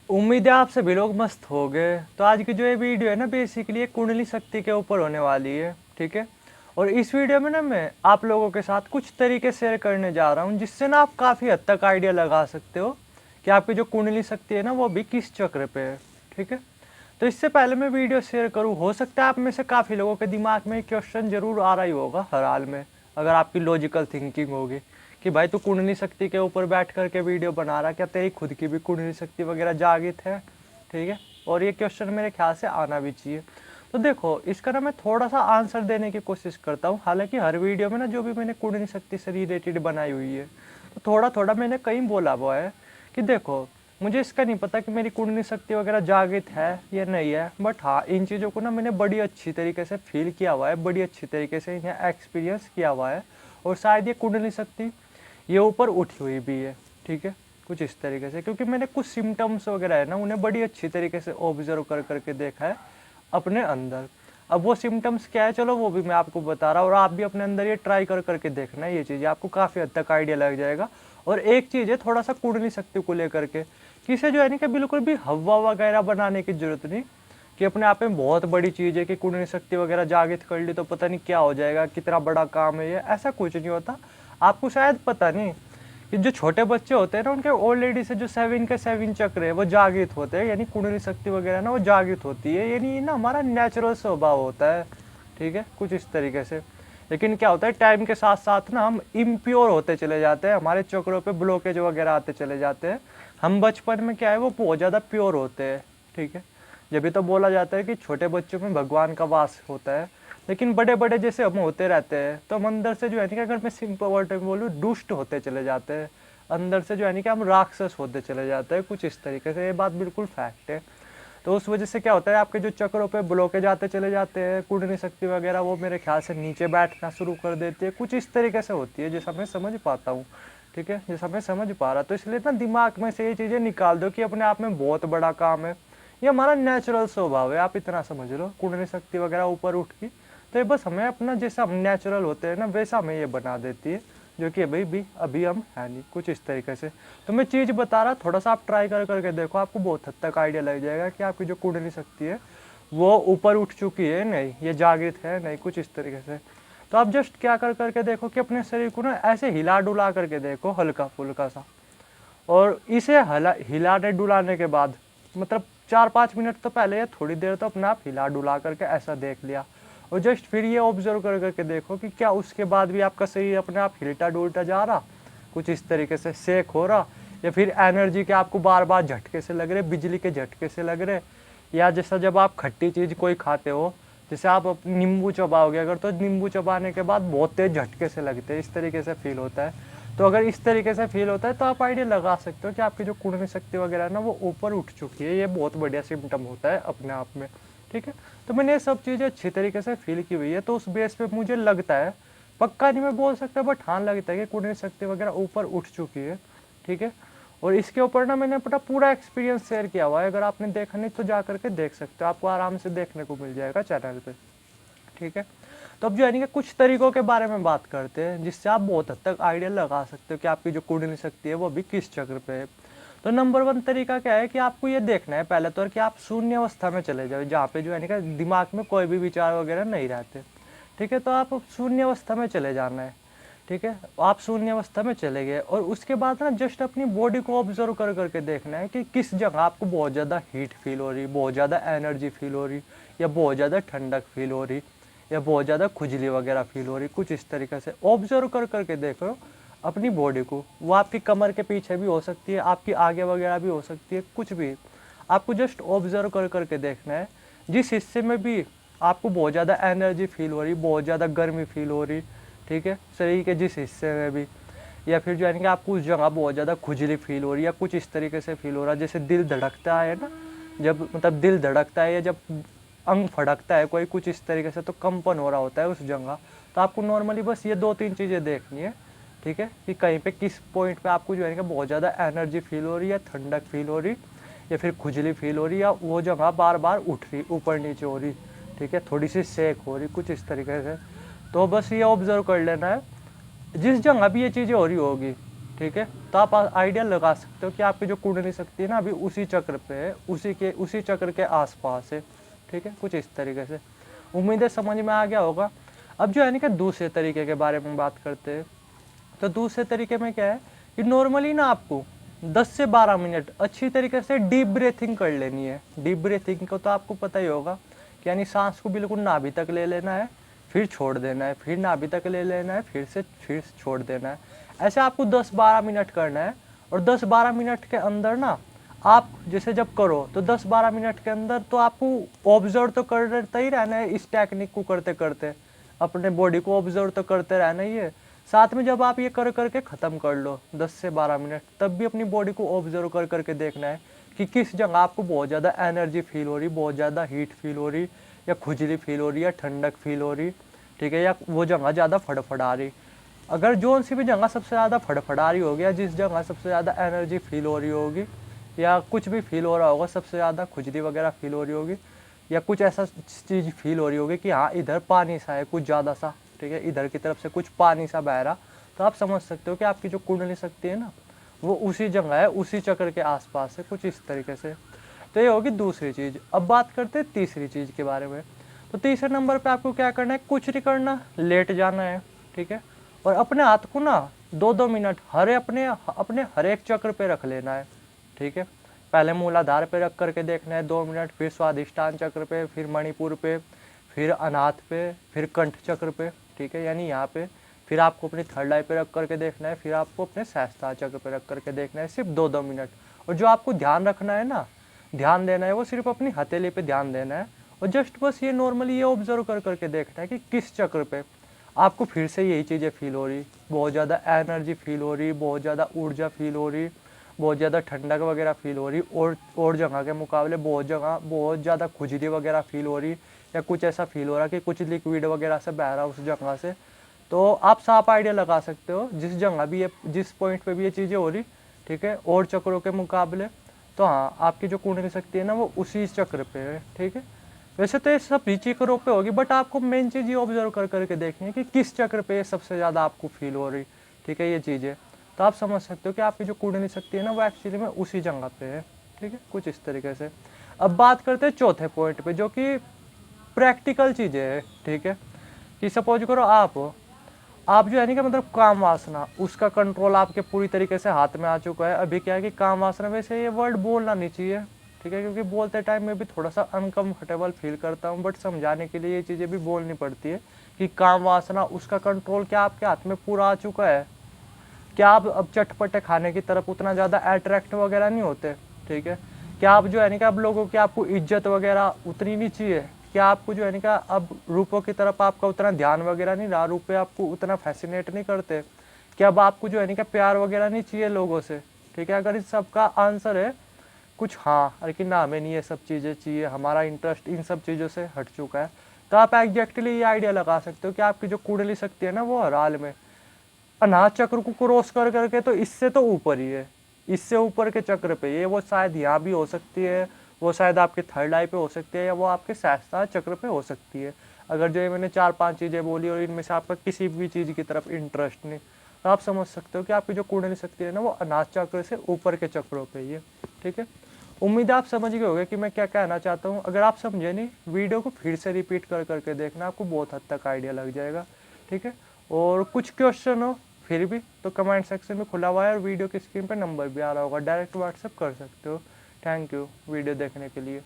उम्मीद है आप सभी लोग मस्त हो गए। तो आज की जो ये वीडियो है ना, बेसिकली एक कुंडली शक्ति के ऊपर होने वाली है। ठीक है। और इस वीडियो में ना मैं आप लोगों के साथ कुछ तरीके शेयर करने जा रहा हूँ, जिससे ना आप काफ़ी हद तक आइडिया लगा सकते हो कि आपकी जो कुंडली शक्ति है ना, वो भी किस चक्र पे है। ठीक है। तो इससे पहले मैं वीडियो शेयर करूँ, हो सकता है आप में से काफ़ी लोगों के दिमाग में क्वेश्चन जरूर आ रहा ही होगा हर हाल में, अगर आपकी लॉजिकल थिंकिंग होगी कि भाई तू कुंडली शक्ति के ऊपर बैठ करके वीडियो बना रहा, क्या तेरी खुद की भी कुंडली शक्ति वगैरह जागृत है। ठीक है। और ये क्वेश्चन मेरे ख्याल से आना भी चाहिए। तो देखो, इसका ना मैं थोड़ा सा आंसर देने की कोशिश करता हूँ। हालांकि हर वीडियो में ना जो भी मैंने कुंडली शक्ति से रिलेटेड बनाई हुई है, तो थोड़ा थोड़ा मैंने कहीं बोला हुआ है कि देखो, मुझे इसका नहीं पता कि मेरी कुंडली शक्ति वगैरह जागृत है या नहीं है, बट हाँ, इन चीज़ों को ना मैंने बड़ी अच्छी तरीके से फील किया हुआ है, बड़ी अच्छी तरीके से इन्हें एक्सपीरियंस किया हुआ है। और शायद ये कुंडली शक्ति ये ऊपर उठी हुई भी है। ठीक है। कुछ इस तरीके से, क्योंकि मैंने कुछ सिम्टम्स वगैरह है ना, उन्हें बड़ी अच्छी तरीके से ऑब्जर्व कर करके देखा है अपने अंदर। अब वो सिम्टम्स क्या है, चलो वो भी मैं आपको बता रहा हूँ, और आप भी अपने अंदर ये ट्राई कर करके देखना है। ये चीज़ें आपको काफ़ी हद तक आइडिया लग जाएगा। और एक चीज़ है थोड़ा सा कुंडली शक्ति को लेकर के, कि इसे जो है ना कि बिल्कुल भी हवा वगैरह बनाने की जरूरत नहीं, कि अपने आप में बहुत बड़ी चीज़ है कि कुंडली शक्ति वगैरह जागृत कर ली तो पता नहीं क्या हो जाएगा, कितना बड़ा काम है ये, ऐसा कुछ नहीं होता। आपको शायद पता नहीं कि जो छोटे बच्चे होते हैं ना, उनके ऑलरेडी से जो 7 चक्र है वो जागृत होते हैं, यानी कुंडली शक्ति वगैरह ना वो जागृत होती है, यानी ना हमारा नेचुरल स्वभाव होता है। ठीक है। कुछ इस तरीके से। लेकिन क्या होता है, टाइम के साथ साथ ना हम इम्प्योर होते चले जाते हैं, हमारे चक्रों पे ब्लॉकेज वगैरह आते चले जाते हैं। हम बचपन में क्या है, वो बहुत ज़्यादा प्योर होते हैं। ठीक है। जब भी तो बोला जाता है कि छोटे बच्चों में भगवान का वास होता है, लेकिन बड़े बड़े जैसे हम होते रहते हैं तो हम अंदर से जो है कि अगर मैं सिंपल वर्ड में बोलूँ, दुष्ट होते चले जाते हैं। अंदर से जो है कि हम राक्षस होते चले जाते हैं। कुछ इस तरीके से, ये बात बिल्कुल फैक्ट है। तो उस वजह से क्या होता है, आपके जो चक्रों पे ब्लॉकेज आते चले जाते हैं, कुंडली शक्ति वगैरह वो मेरे ख्याल से नीचे बैठना शुरू कर देती है। कुछ इस तरीके से होती है, जैसा मैं समझ पाता हूँ। ठीक है। जैसा मैं समझ पा रहा, तो इसलिए ना दिमाग में से ये चीज़ें निकाल दो कि अपने आप में बहुत बड़ा काम है, ये हमारा नेचुरल स्वभाव है। आप इतना समझ लो, कुंडली शक्ति वगैरह ऊपर उठ की, तो ये बस हमें अपना जैसा हम नेचुरल होते हैं ना, वैसा हमें ये बना देती है, जो कि अभी हम है नहीं। कुछ इस तरीके से। तो मैं चीज़ बता रहा, थोड़ा सा आप ट्राई कर करके देखो, आपको बहुत हद तक आइडिया लग जाएगा कि आपकी जो कुंडली शक्ति है वो ऊपर उठ चुकी है नहीं, ये जागृत है नहीं। कुछ इस तरीके से। तो आप जस्ट क्या कर करके देखो कि अपने शरीर को ना ऐसे हिला डुला करके देखो, हल्का फुल्का सा। और इसे हिलाने डुलाने के बाद, मतलब 4-5 मिनट तो पहले या थोड़ी देर तो अपने आप हिला डुला करके ऐसा देख लिया। और जस्ट फिर ये ऑब्जर्व कर करके देखो कि क्या उसके बाद भी आपका शरीर अपने आप हिलता डुलता जा रहा, कुछ इस तरीके से सेक हो रहा, या फिर एनर्जी के आपको बार बार झटके से लग रहे, बिजली के झटके से लग रहे। या जैसा जब आप खट्टी चीज़ कोई खाते हो, जैसे आप नींबू चबाओगे अगर, तो नींबू चबाने के बाद बहुत तेज झटके से लगते हैं, इस तरीके से फील होता है। तो अगर इस तरीके से फील होता है तो आप आइडिया लगा सकते हो कि आपकी जो कुंडली शक्ति वगैरह है ना, वो ऊपर उठ चुकी है। ये बहुत बढ़िया सिम्टम होता है अपने आप में। ठीक है। तो मैंने ये सब चीज़ें अच्छी तरीके से फील की हुई है, तो उस बेस पे मुझे लगता है, पक्का नहीं मैं बोल सकता, बट हाँ लगता है कि कुंडली शक्ति वगैरह ऊपर उठ चुकी है। ठीक है। और इसके ऊपर ना मैंने अपना पूरा एक्सपीरियंस शेयर किया हुआ है, अगर आपने देखा नहीं तो जा करके देख सकते हो, आपको आराम से देखने को मिल जाएगा चैनल पे। ठीक है। तो अब जो है कि कुछ तरीकों के बारे में बात करते हैं, जिससे आप बहुत हद तक आइडिया लगा सकते हो कि आपकी जो कुंडली शक्ति है वो अभी किस चक्र पे है। तो नंबर 1 तरीका क्या है कि आपको ये देखना है पहले तो कि आप शून्य अवस्था में चले जाओ, जहाँ पे जो है कि दिमाग में कोई भी विचार वगैरह नहीं रहते। ठीक है। तो आप शून्य अवस्था में चले जाना है। ठीक है। आप शून्य अवस्था में चले गए, और उसके बाद ना जस्ट अपनी बॉडी को ऑब्जर्व कर करके देखना है कि किस जगह आपको बहुत ज़्यादा हीट फील हो रही, बहुत ज़्यादा एनर्जी फील हो रही, या बहुत ज़्यादा ठंडक फील हो रही, या बहुत ज़्यादा खुजली वगैरह फील हो रही। कुछ इस तरीके से ऑब्जर्व कर करके देखो अपनी बॉडी को। वो आपकी कमर के पीछे भी हो सकती है, आपकी आगे वगैरह भी हो सकती है, कुछ भी। आपको जस्ट ऑब्जर्व कर करके देखना है जिस हिस्से में भी आपको बहुत ज़्यादा एनर्जी फील हो रही, बहुत ज़्यादा गर्मी फील हो रही। ठीक है। शरीर के जिस हिस्से में भी, या फिर जो है कि आपको उस जगह बहुत ज़्यादा खुजली फील हो रही है, या कुछ इस तरीके से फील हो रहा है, जैसे दिल धड़कता है ना, जब मतलब दिल धड़कता है, या जब अंग फड़कता है कोई, कुछ इस तरीके से, तो कंपन हो रहा होता है उस जगह। तो आपको नॉर्मली बस ये 2-3 चीज़ें देखनी है। ठीक है। कि कहीं पे किस पॉइंट पे आपको जो है कि बहुत ज़्यादा एनर्जी फील हो रही है, ठंडक फील हो रही, या फिर खुजली फील हो रही, या वो जगह बार बार उठ रही, ऊपर नीचे हो रही। ठीक है। थोड़ी सी सेक हो रही, कुछ इस तरीके से। तो बस ये ऑब्जर्व कर लेना है जिस जगह भी ये चीज़ें हो रही होगी। ठीक है। तो आप आइडिया लगा सकते हो कि आपकी जो कुंडली शक्ति है ना अभी उसी चक्र पे है, उसी चक्र के आसपास है, ठीक है, कुछ इस तरीके से। उम्मीद है समझ में आ गया होगा। अब जो है ना कि दूसरे तरीके के बारे में बात करते हैं। तो दूसरे तरीके में क्या है कि नॉर्मली ना आपको 10 से 12 मिनट अच्छी तरीके से डीप ब्रीथिंग कर लेनी है। डीप ब्रीथिंग को तो आपको पता ही होगा कि यानी सांस को बिल्कुल नाभि तक ले लेना है, फिर छोड़ देना है, फिर नाभि तक ले लेना है, फिर छोड़ देना है। ऐसे आपको 10-12 मिनट करना है। और 10-12 मिनट के अंदर ना आप जैसे जब करो तो 10-12 मिनट के अंदर तो आपको ऑब्जर्व तो करते ही रहना है। इस टेक्निक को करते करते अपने बॉडी को ऑब्जर्व तो करते रहना ही है। साथ में जब आप ये कर करके ख़त्म कर लो 10 से 12 मिनट, तब भी अपनी बॉडी को ऑब्जर्व कर करके देखना है कि किस जगह आपको बहुत ज़्यादा एनर्जी फील हो रही, बहुत ज़्यादा हीट फील हो रही, या खुजली फील हो रही, या ठंडक फील हो रही, ठीक है, या वो जगह ज़्यादा फड़फड़ा रही। अगर जो सी भी जगह सबसे ज़्यादा फड़फड़ा रही होगी, या जिस जगह सबसे ज़्यादा एनर्जी फील हो रही होगी, या कुछ भी फील हो रहा होगा, सबसे ज़्यादा खुजली वगैरह फील हो रही होगी, या कुछ ऐसा चीज़ फील हो रही होगी कि हाँ इधर पानी सा है कुछ ज़्यादा सा, ठीक है, इधर की तरफ से कुछ पानी सा बह रहा, तो आप समझ सकते हो कि आपकी जो कुंडली शक्ति है ना वो उसी जगह है, उसी चक्र के आसपास है, कुछ इस तरीके से। तो ये होगी दूसरी चीज़। अब बात करते हैं तीसरी चीज़ के बारे में। तो तीसरे नंबर पे आपको क्या करना है, कुछ नहीं करना, लेट जाना है, ठीक है। और अपने हाथ को ना 2-2 मिनट अपने हर एक चक्र पे रख लेना है, ठीक है। पहले मूलाधार पे रख करके देखना है 2 मिनट, फिर स्वादिष्टान चक्र पे, फिर मणिपुर पे, फिर अनाथ पे, फिर कंठ चक्र पे, ठीक है, यानी यहाँ पे। फिर आपको अपनी थर्ड आई पे रख करके देखना है, फिर आपको अपने सहस्त्रार चक्र पे रख करके देखना है, सिर्फ 2-2 मिनट। और जो आपको ध्यान रखना है ना, ध्यान देना है, वो सिर्फ अपनी हथेली पे ध्यान देना है। और जस्ट बस ये नॉर्मली ये ऑब्जर्व कर करके देखना है कि किस चक्र पे आपको फिर से यही चीज़ें फील हो रही, बहुत ज़्यादा एनर्जी फील हो रही, बहुत ज़्यादा ऊर्जा फील हो रही, बहुत ज़्यादा ठंडक वगैरह फील हो रही, और जगह के मुकाबले बहुत ज़्यादा खुजली वगैरह फील हो रही, या कुछ ऐसा फील हो रहा कि कुछ लिक्विड वगैरह से बह रहा उस जगह से। तो आप साफ आइडिया लगा सकते हो जिस जगह भी ये, जिस पॉइंट पे भी ये चीज़ें हो रही, ठीक है, और चक्रों के मुकाबले, तो हाँ आपकी जो कुंडली शक्ति है ना वो उसी चक्र पे है, ठीक है। वैसे तो ये सब चक्रों पे होगी, बट आपको मेन चीज़ ये ऑब्जर्व कर करके देखनी है कि किस चक्र पे सबसे ज़्यादा आपको फील हो रही, ठीक है, ये चीज़ें। तो आप समझ सकते हो कि आपकी जो कुंडली शक्ति है ना वो एक्चुअली में उसी जगह पे है, ठीक है, कुछ इस तरीके से। अब बात करते हैं चौथे पॉइंट पे, जो कि प्रैक्टिकल चीज़ें है, ठीक है। कि सपोज करो आप जो है नहीं कि मतलब काम वासना, उसका कंट्रोल आपके पूरी तरीके से हाथ में आ चुका है। अभी क्या है कि काम वासना, वैसे ये वर्ड बोलना नहीं चाहिए, ठीक है, क्योंकि बोलते टाइम में भी थोड़ा सा अनकम्फर्टेबल फील करता हूँ, बट समझाने के लिए ये चीज़ें भी बोलनी पड़ती है कि काम वासना, उसका कंट्रोल क्या आपके हाथ में पूरा आ चुका है। क्या आप अब चटपटे खाने की तरफ उतना ज़्यादा अट्रैक्ट वगैरह नहीं होते, ठीक है। क्या आप जो है नहीं कि अब लोगों की आपको इज्जत वगैरह उतनी नहीं चाहिए। क्या आपको जो है नहीं कि अब रूपों की तरफ आपका उतना ध्यान वगैरह नहीं रहा, रूपे आपको उतना फैसिनेट नहीं करते। क्या अब आपको जो है नहीं कि प्यार वगैरह नहीं चाहिए लोगों से, ठीक है। अगर इस सब का आंसर है कुछ हाँ, लेकिन ना हमें नहीं ये सब चीज़ें चाहिए, हमारा इंटरेस्ट इन सब चीज़ों से हट चुका है, तो आप एग्जैक्टली ये आइडिया लगा सकते हो कि आपकी जो कुंडली शक्ति है ना वो हर हाल में अनाथ चक्र को क्रॉस कर करके तो इससे तो ऊपर ही है, इससे ऊपर के चक्र पे ये, वो शायद यहाँ भी हो सकती है, वो शायद आपके थर्ड आई पे हो सकती है, या वो आपके सहस्त्रार चक्र पे हो सकती है। अगर जो ये मैंने 4-5 चीज़ें बोली और इनमें से आपका किसी भी चीज़ की तरफ इंटरेस्ट नहीं, तो आप समझ सकते हो कि आपकी जो कुंडली शक्ति है ना वो अनाथ चक्र से ऊपर के चक्रों पे ही है, ठीक है। उम्मीद है आप समझ गए होंगे कि मैं क्या कहना चाहता हूँ। अगर आप समझे नहीं, वीडियो को फिर से रिपीट कर करके देखना, आपको बहुत हद तक आइडिया लग जाएगा, ठीक है। और कुछ क्वेश्चन हो फिर भी तो कमेंट सेक्शन में खुला हुआ है, और वीडियो की स्क्रीन पर नंबर भी आ रहा होगा, डायरेक्ट व्हाट्सएप कर सकते हो। थैंक यू वीडियो देखने के लिए।